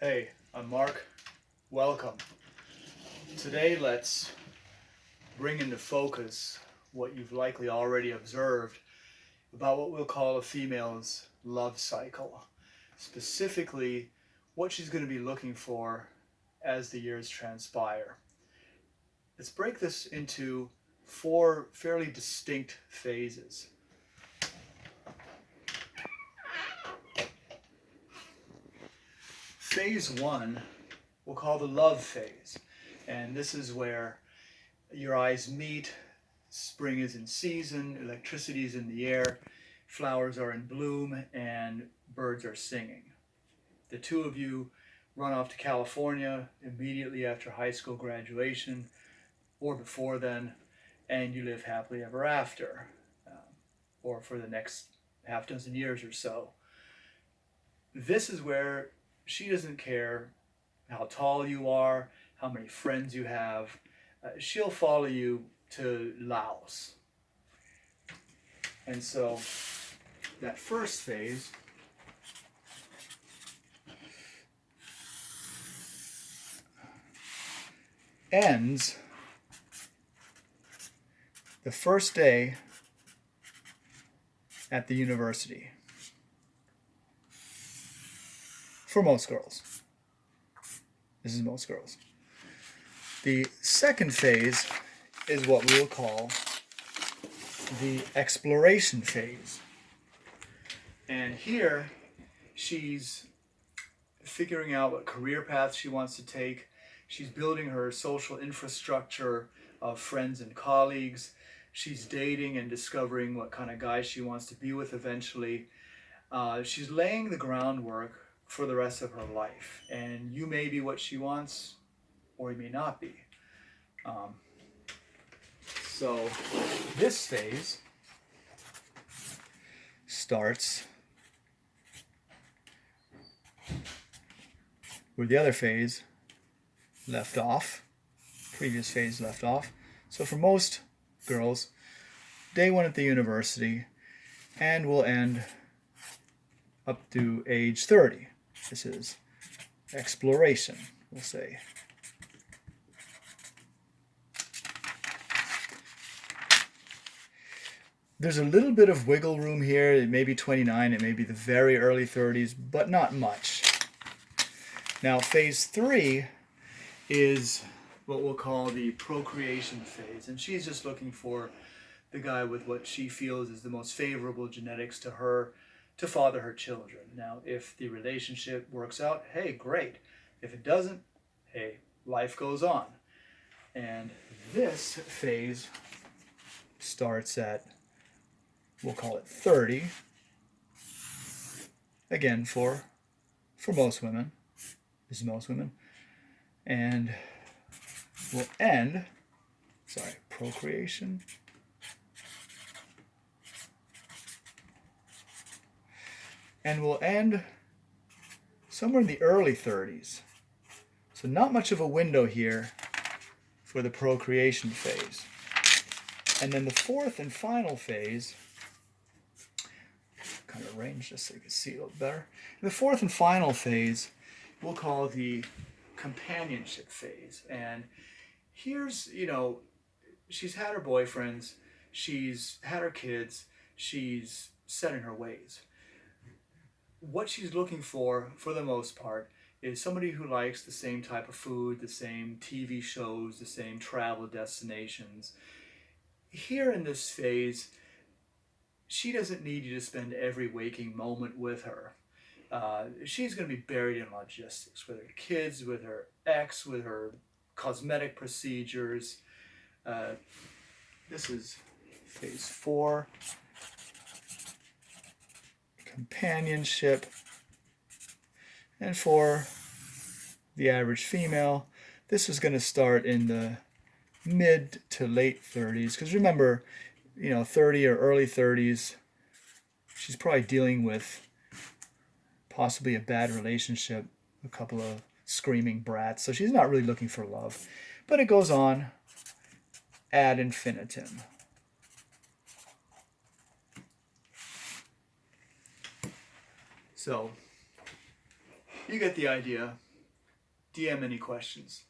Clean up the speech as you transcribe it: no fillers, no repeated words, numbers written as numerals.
Hey, I'm Mark. Welcome. Today, let's bring into focus what you've likely already observed about what we'll call a female's love cycle. Specifically, what she's going to be looking for as the years transpire. Let's break this into four fairly distinct phases. Phase one, we'll call the love phase. And this is where your eyes meet, spring is in season, electricity is in the air, flowers are in bloom, and birds are singing. The two of you run off to California immediately after high school graduation or before then, and you live happily ever after, or for the next half dozen years or so. This is where she doesn't care how tall you are, how many friends you have. She'll follow you to Laos. And so that first phase ends the first day at the university. For most girls. This is most girls. The second phase is what we will call the exploration phase. And here, she's figuring out what career path she wants to take. She's building her social infrastructure of friends and colleagues. She's dating and discovering what kind of guy she wants to be with eventually. She's laying the groundwork for the rest of her life. And you may be what she wants, or you may not be. So this phase starts where the other phase left off, previous phase left off. So for most girls, day one at the university, and will end up to age 30. This is exploration, we'll say. There's a little bit of wiggle room here. It may be 29, it may be the very early 30s, but not much. Now, phase three is what we'll call the procreation phase, and she's just looking for the guy with what she feels is the most favorable genetics to her to father her children. Now, if the relationship works out, hey, great. If it doesn't, hey, life goes on. And this phase starts at, we'll call it 30, again for most women. This is most women. And will end, procreation. And will end somewhere in the early 30s. So not much of a window here for the procreation phase. And then the fourth and final phase, kind of arrange this so you can see it a little better. The fourth and final phase we'll call the companionship phase. And here's, she's had her boyfriends, she's had her kids, she's set in her ways. What she's looking for the most part, is somebody who likes the same type of food, the same TV shows, the same travel destinations. Here in this phase, she doesn't need you to spend every waking moment with her. She's going to be buried in logistics, with her kids, with her ex, with her cosmetic procedures. This is phase four. Companionship. And for the average female, this is going to start in the mid to late 30s. Because remember, 30 or early 30s, she's probably dealing with possibly a bad relationship, a couple of screaming brats. So she's not really looking for love. But it goes on ad infinitum. So you get the idea. DM any questions.